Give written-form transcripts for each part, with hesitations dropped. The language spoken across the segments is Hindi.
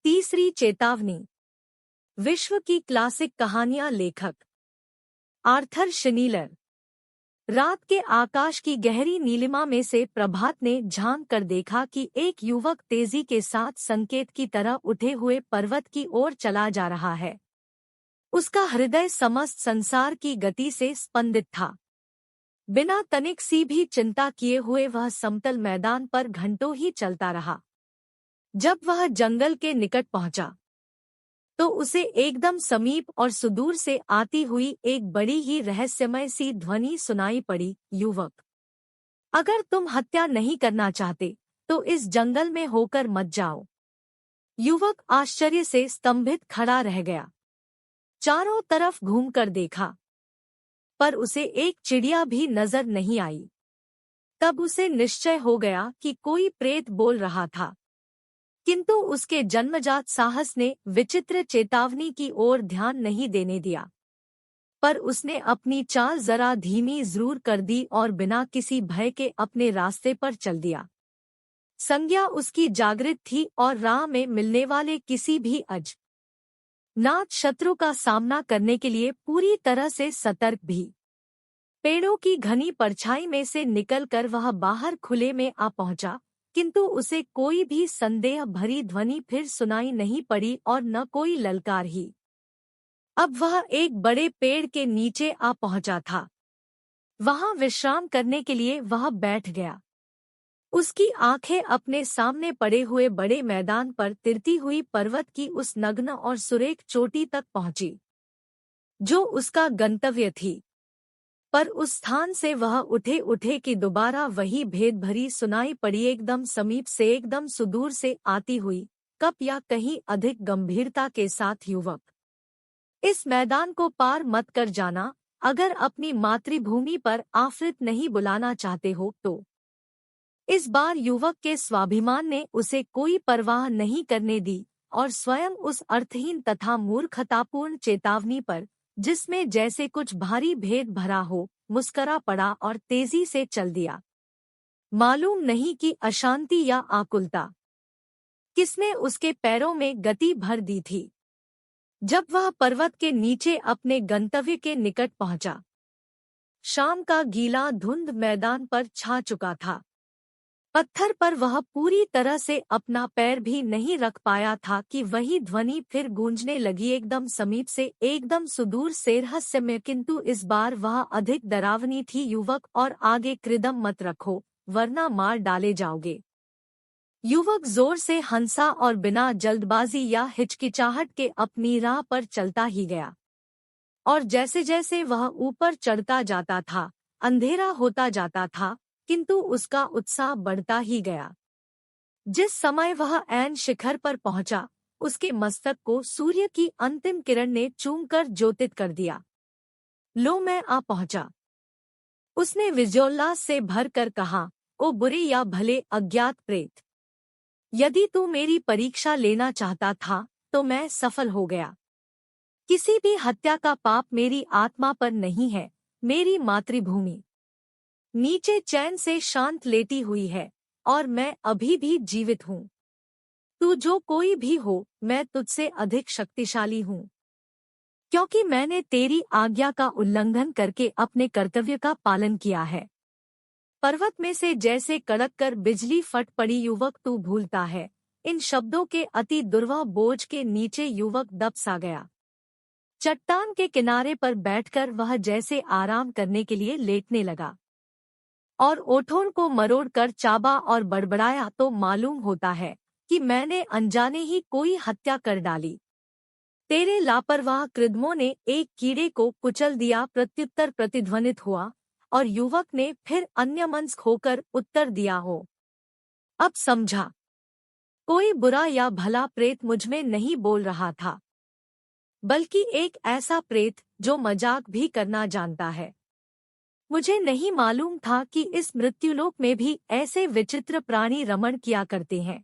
तीसरी चेतावनी। विश्व की क्लासिक कहानियां लेखक आर्थर शिनीलर। रात के आकाश की गहरी नीलिमा में से प्रभात ने झांक कर देखा कि एक युवक तेजी के साथ संकेत की तरह उठे हुए पर्वत की ओर चला जा रहा है। उसका हृदय समस्त संसार की गति से स्पंदित था। बिना तनिक सी भी चिंता किए हुए वह समतल मैदान पर घंटों ही चलता रहा। जब वह जंगल के निकट पहुंचा तो उसे एकदम समीप और सुदूर से आती हुई एक बड़ी ही रहस्यमय सी ध्वनि सुनाई पड़ी, युवक, अगर तुम हत्या नहीं करना चाहते तो इस जंगल में होकर मत जाओ। युवक आश्चर्य से स्तंभित खड़ा रह गया। चारों तरफ घूमकर देखा, पर उसे एक चिड़िया भी नजर नहीं आई। तब उसे निश्चय हो गया कि कोई प्रेत बोल रहा था, किंतु उसके जन्मजात साहस ने विचित्र चेतावनी की ओर ध्यान नहीं देने दिया। पर उसने अपनी चाल जरा धीमी जरूर कर दी और बिना किसी भय के अपने रास्ते पर चल दिया। संज्ञा उसकी जागृत थी और राह में मिलने वाले किसी भी अजनात शत्रु का सामना करने के लिए पूरी तरह से सतर्क भी। पेड़ों की घनी परछाई में से निकलकर वह बाहर खुले में आ पहुंचा, किंतु उसे कोई भी संदेह भरी ध्वनि फिर सुनाई नहीं पड़ी और न कोई ललकार ही। अब वह एक बड़े पेड़ के नीचे आ पहुंचा था। वहां विश्राम करने के लिए वह बैठ गया। उसकी आंखें अपने सामने पड़े हुए बड़े मैदान पर तिरती हुई पर्वत की उस नग्न और सुरेख चोटी तक पहुंची जो उसका गंतव्य थी। पर उस स्थान से वह उठे उठे कि दोबारा वही भेद भरी सुनाई पड़ी, एकदम समीप से, एकदम सुदूर से आती हुई, कब या कहीं अधिक गंभीरता के साथ, युवक, इस मैदान को पार मत कर जाना। अगर अपनी मातृभूमि पर आफरित नहीं बुलाना चाहते हो तो। इस बार युवक के स्वाभिमान ने उसे कोई परवाह नहीं करने दी और स्वयं उस अर्थहीन तथा मूर्खतापूर्ण चेतावनी पर, जिसमें जैसे कुछ भारी भेद भरा हो, मुस्करा पड़ा और तेजी से चल दिया। मालूम नहीं कि अशांति या आकुलता किसने उसके पैरों में गति भर दी थी। जब वह पर्वत के नीचे अपने गंतव्य के निकट पहुंचा, शाम का गीला धुंध मैदान पर छा चुका था। पत्थर पर वह पूरी तरह से अपना पैर भी नहीं रख पाया था कि वही ध्वनि फिर गूंजने लगी, एकदम समीप से, एकदम सुदूर से, रहस्यमय, किंतु इस बार वह अधिक डरावनी थी। युवक, और आगे कृदम मत रखो वरना मार डाले जाओगे। युवक जोर से हंसा और बिना जल्दबाजी या हिचकिचाहट के अपनी राह पर चलता ही गया। और जैसे जैसे वह ऊपर चढ़ता जाता था, अंधेरा होता जाता था, किंतु उसका उत्साह बढ़ता ही गया। जिस समय वह ऐन शिखर पर पहुंचा, उसके मस्तक को सूर्य की अंतिम किरण ने चूमकर ज्योतित कर दिया। लो, मैं आ पहुंचा, उसने विजयोल्लास से भरकर कहा। ओ बुरे या भले अज्ञात प्रेत, यदि तू मेरी परीक्षा लेना चाहता था तो मैं सफल हो गया। किसी भी हत्या का पाप मेरी आत्मा पर नहीं है। मेरी मातृभूमि नीचे चैन से शांत लेटी हुई है और मैं अभी भी जीवित हूँ। तू जो कोई भी हो, मैं तुझसे अधिक शक्तिशाली हूँ, क्योंकि मैंने तेरी आज्ञा का उल्लंघन करके अपने कर्तव्य का पालन किया है। पर्वत में से जैसे कड़क कर बिजली फट पड़ी। युवक, तू भूलता है। इन शब्दों के अति दुर्वह बोझ के नीचे युवक दब सा गया। चट्टान के किनारे पर बैठकर वह जैसे आराम करने के लिए लेटने लगा और ओठों को मरोड़कर चाबा और बड़बड़ाया, तो मालूम होता है कि मैंने अनजाने ही कोई हत्या कर डाली। तेरे लापरवाह कृदमों ने एक कीड़े को कुचल दिया, प्रत्युत्तर प्रतिध्वनित हुआ और युवक ने फिर अन्यमनस्क होकर उत्तर दिया हो। अब समझा, कोई बुरा या भला प्रेत मुझमें नहीं बोल रहा था, बल्कि एक ऐसा प्रेत जो मजाक भी करना जानता है। मुझे नहीं मालूम था कि इस मृत्युलोक में भी ऐसे विचित्र प्राणी रमण किया करते हैं।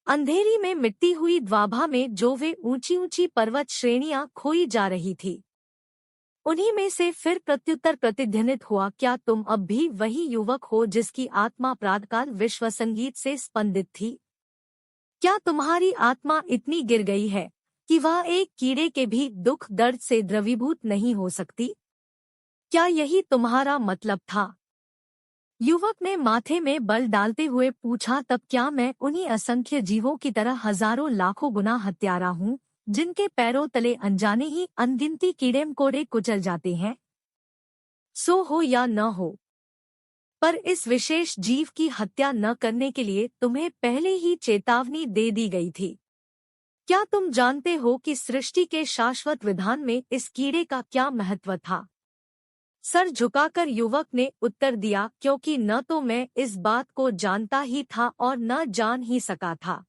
अंधेरी में मिटती हुई द्वाभा में जो वे ऊंची ऊंची पर्वत श्रेणियां खोई जा रही थी, उन्हीं में से फिर प्रत्युत्तर प्रतिध्वनित हुआ, क्या तुम अब भी वही युवक हो जिसकी आत्मा प्रातकाल विश्व संगीत से स्पंदित थी? क्या तुम्हारी आत्मा इतनी गिर गई है कि वह एक कीड़े के भी दुख दर्द से द्रवीभूत नहीं हो सकती? क्या यही तुम्हारा मतलब था? युवक ने माथे में बल डालते हुए पूछा, तब क्या मैं उन्हीं असंख्य जीवों की तरह हजारों लाखों गुना हत्यारा हूँ, जिनके पैरों तले अनजाने ही अनगिनती कीड़े मकोड़े कुचल जाते हैं? सो हो या न हो, पर इस विशेष जीव की हत्या न करने के लिए तुम्हें पहले ही चेतावनी दे दी गई थी। क्या तुम जानते हो कि सृष्टि के शाश्वत विधान में इस कीड़े का क्या महत्व था? सर झुकाकर युवक ने उत्तर दिया, क्योंकि न तो मैं इस बात को जानता ही था और न जान ही सका था।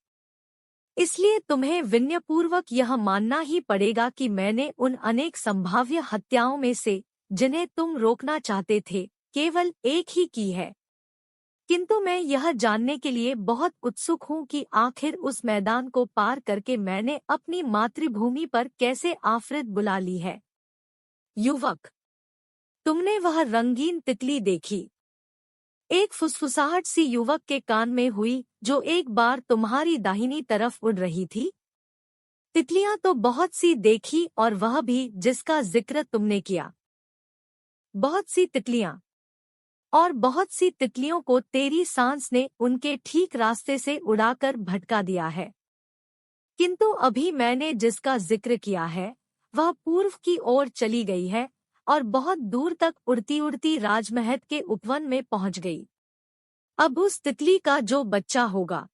इसलिए तुम्हें विनयपूर्वक यह मानना ही पड़ेगा कि मैंने उन अनेक संभाव्य हत्याओं में से, जिन्हें तुम रोकना चाहते थे, केवल एक ही की है। किंतु मैं यह जानने के लिए बहुत उत्सुक हूँ कि आखिर उस मैदान को पार करके मैंने अपनी मातृभूमि पर कैसे आफरित बुला ली है। युवक, तुमने वह रंगीन तितली देखी? एक फुसफुसाहट सी युवक के कान में हुई, जो एक बार तुम्हारी दाहिनी तरफ उड़ रही थी। तितलियां तो बहुत सी देखी, और वह भी जिसका जिक्र तुमने किया। बहुत सी तितलियां, और बहुत सी तितलियों को तेरी सांस ने उनके ठीक रास्ते से उड़ाकर भटका दिया है। किंतु अभी मैंने जिसका जिक्र किया है, वह पूर्व की ओर चली गई है और बहुत दूर तक उड़ती उड़ती राजमहल के उपवन में पहुंच गई। अब उस तितली का जो बच्चा होगा,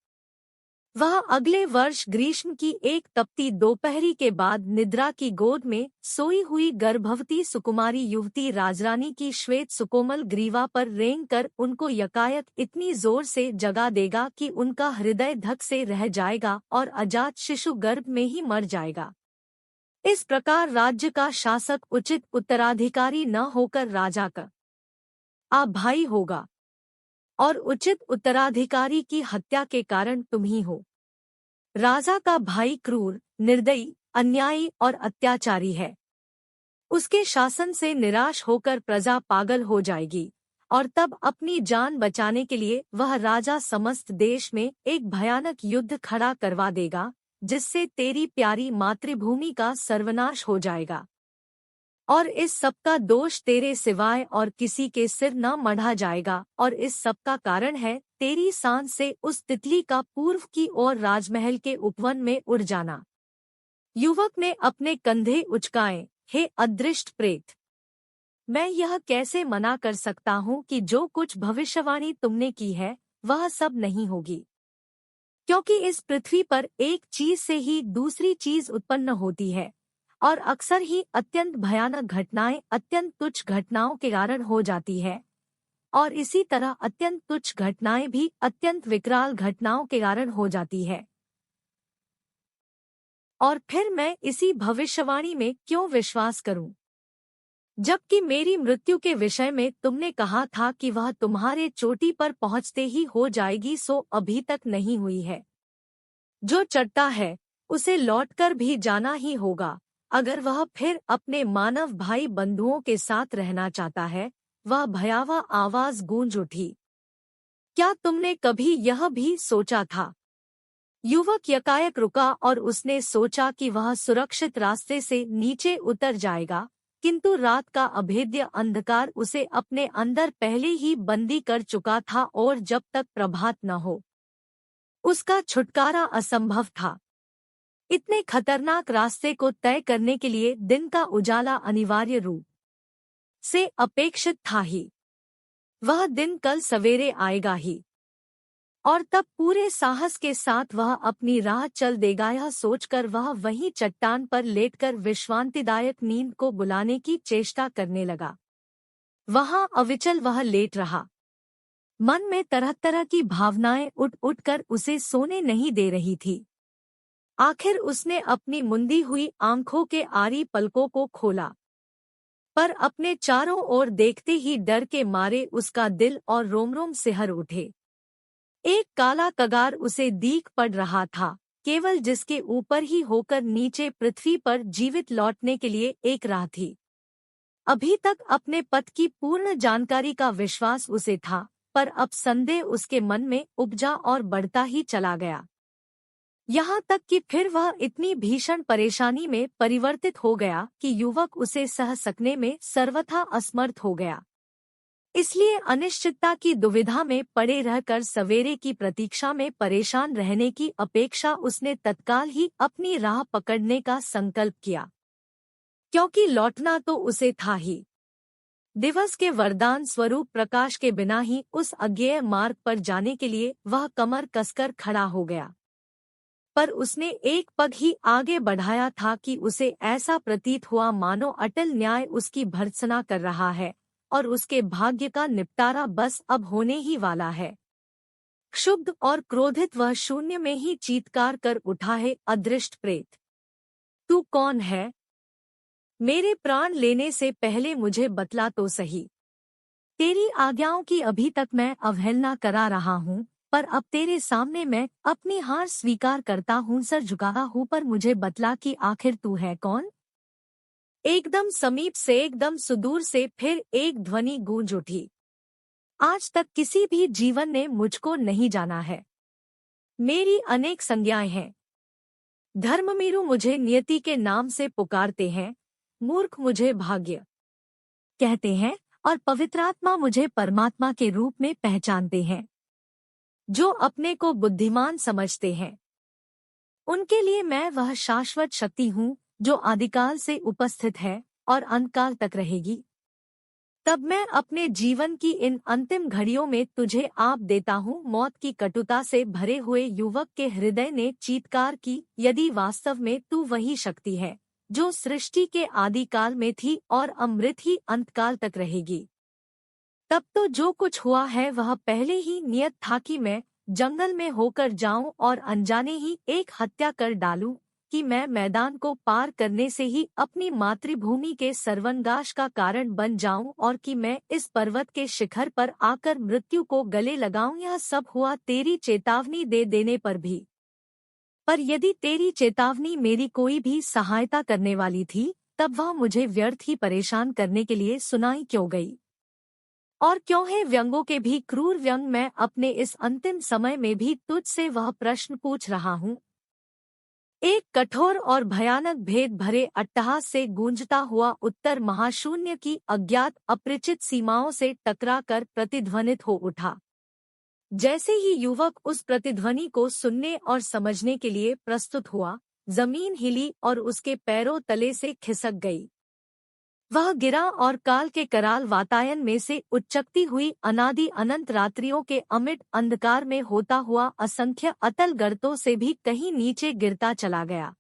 वह अगले वर्ष ग्रीष्म की एक तपती दोपहरी के बाद निद्रा की गोद में सोई हुई गर्भवती सुकुमारी युवती राजरानी की श्वेत सुकोमल ग्रीवा पर रेंग कर उनको यकायक इतनी जोर से जगा देगा कि उनका हृदय धक से रह जाएगा और अजात शिशु गर्भ में ही मर जाएगा। इस प्रकार राज्य का शासक उचित उत्तराधिकारी न होकर राजा का भाई होगा, और उचित उत्तराधिकारी की हत्या के कारण तुम ही हो। राजा का भाई क्रूर, निर्दयी, अन्यायी और अत्याचारी है। उसके शासन से निराश होकर प्रजा पागल हो जाएगी, और तब अपनी जान बचाने के लिए वह राजा समस्त देश में एक भयानक युद्ध खड़ा करवा देगा, जिससे तेरी प्यारी मातृभूमि का सर्वनाश हो जाएगा। और इस सब का दोष तेरे सिवाय और किसी के सिर न मढ़ा जाएगा, और इस सब का कारण है तेरी सांस से उस तितली का पूर्व की ओर राजमहल के उपवन में उड़ जाना। युवक ने अपने कंधे उचकाए, हे अदृष्ट प्रेत! मैं यह कैसे मना कर सकता हूँ कि जो कुछ भविष्यवाणी तुमने की है, वह सब नहीं होगी। क्योंकि इस पृथ्वी पर एक चीज से ही दूसरी चीज उत्पन्न होती है, और अक्सर ही अत्यंत भयानक घटनाएं अत्यंत तुच्छ घटनाओं के कारण हो जाती है, और इसी तरह अत्यंत तुच्छ घटनाएं भी अत्यंत विकराल घटनाओं के कारण हो जाती है। और फिर मैं इसी भविष्यवाणी में क्यों विश्वास करूं, जबकि मेरी मृत्यु के विषय में तुमने कहा था कि वह तुम्हारे चोटी पर पहुंचते ही हो जाएगी, सो अभी तक नहीं हुई है। जो चढ़ता है उसे लौटकर भी जाना ही होगा। अगर वह फिर अपने मानव भाई बंधुओं के साथ रहना चाहता है। वह भयावह आवाज गूंज उठी। क्या तुमने कभी यह भी सोचा था? युवक यकायक रुका और उसने सोचा कि वह सुरक्षित रास्ते से नीचे उतर जाएगा, किंतु रात का अभेद्य अंधकार उसे अपने अंदर पहले ही बंदी कर चुका था, और जब तक प्रभात न हो उसका छुटकारा असंभव था। इतने खतरनाक रास्ते को तय करने के लिए दिन का उजाला अनिवार्य रूप से अपेक्षित था ही। वह दिन कल सवेरे आएगा ही, और तब पूरे साहस के साथ वह अपनी राह चल देगा। यह सोचकर वह वहीं चट्टान पर लेटकर विश्रांतिदायक नींद को बुलाने की चेष्टा करने लगा। वहां अविचल वह लेट रहा। मन में तरह तरह की भावनाएं उठ उठकर उसे सोने नहीं दे रही थी। आखिर उसने अपनी मुंदी हुई आंखों के आरी पलकों को खोला, पर अपने चारों ओर देखते ही डर के मारे उसका दिल और रोम रोम सिहर उठे। एक काला कगार उसे दीख पड़ रहा था, केवल जिसके ऊपर ही होकर नीचे पृथ्वी पर जीवित लौटने के लिए एक राह थी। अभी तक अपने पथ की पूर्ण जानकारी का विश्वास उसे था, पर अब संदेह उसके मन में उपजा और बढ़ता ही चला गया। यहाँ तक कि फिर वह इतनी भीषण परेशानी में परिवर्तित हो गया कि युवक उसे सह सकने में सर्वथा असमर्थ हो गया। इसलिए अनिश्चितता की दुविधा में पड़े रहकर सवेरे की प्रतीक्षा में परेशान रहने की अपेक्षा उसने तत्काल ही अपनी राह पकड़ने का संकल्प किया, क्योंकि लौटना तो उसे था ही। दिवस के वरदान स्वरूप प्रकाश के बिना ही उस अज्ञेय मार्ग पर जाने के लिए वह कमर कसकर खड़ा हो गया। पर उसने एक पग ही आगे बढ़ाया था कि उसे ऐसा प्रतीत हुआ मानो अटल न्याय उसकी भर्त्सना कर रहा है और उसके भाग्य का निपटारा बस अब होने ही वाला है। क्षुब्ध और क्रोधित वह शून्य में ही चीत्कार कर उठा, है अदृष्ट प्रेत, तू कौन है? मेरे प्राण लेने से पहले मुझे बतला तो सही। तेरी आज्ञाओं की अभी तक मैं अवहेलना करा रहा हूँ, पर अब तेरे सामने मैं अपनी हार स्वीकार करता हूँ, सर झुकाया हूँ, पर मुझे बतला कि आखिर तू है कौन? एकदम समीप से एकदम सुदूर से फिर एक ध्वनि गूंज उठी। आज तक किसी भी जीवन ने मुझको नहीं जाना है। मेरी अनेक संज्ञाएं हैं। धर्मवीरु मुझे नियति के नाम से पुकारते हैं, मूर्ख मुझे भाग्य कहते हैं और पवित्रात्मा मुझे परमात्मा के रूप में पहचानते हैं। जो अपने को बुद्धिमान समझते हैं उनके लिए मैं वह शाश्वत शक्ति हूँ जो आदिकाल से उपस्थित है और अंतकाल तक रहेगी। तब मैं अपने जीवन की इन अंतिम घड़ियों में तुझे आप देता हूँ। मौत की कटुता से भरे हुए युवक के हृदय ने चीत्कार की, यदि वास्तव में तू वही शक्ति है जो सृष्टि के आदिकाल में थी और अमृत ही अंतकाल तक रहेगी, तब तो जो कुछ हुआ है वह पहले ही नियत था कि मैं जंगल में होकर जाऊं और अनजाने ही एक हत्या कर डालूं, कि मैं मैदान को पार करने से ही अपनी मातृभूमि के सर्वनाश का कारण बन जाऊं और कि मैं इस पर्वत के शिखर पर आकर मृत्यु को गले लगाऊं। यह सब हुआ तेरी चेतावनी दे देने पर भी। पर यदि तेरी चेतावनी मेरी कोई भी सहायता करने वाली थी, तब वह मुझे व्यर्थ ही परेशान करने के लिए सुनाई क्यों गई? और क्यों है व्यंगों के भी क्रूर व्यंग मैं अपने इस अंतिम समय में भी तुझसे वह प्रश्न पूछ रहा हूँ। एक कठोर और भयानक भेद भरे अट्टहास से गूंजता हुआ उत्तर महाशून्य की अज्ञात अपरिचित सीमाओं से टकरा कर प्रतिध्वनित हो उठा। जैसे ही युवक उस प्रतिध्वनि को सुनने और समझने के लिए प्रस्तुत हुआ, जमीन हिली और उसके पैरों तले से खिसक गई। वह गिरा और काल के कराल वातायन में से उच्चकती हुई अनादि अनंत रात्रियों के अमिट अंधकार में होता हुआ असंख्य अतल गर्तों से भी कहीं नीचे गिरता चला गया।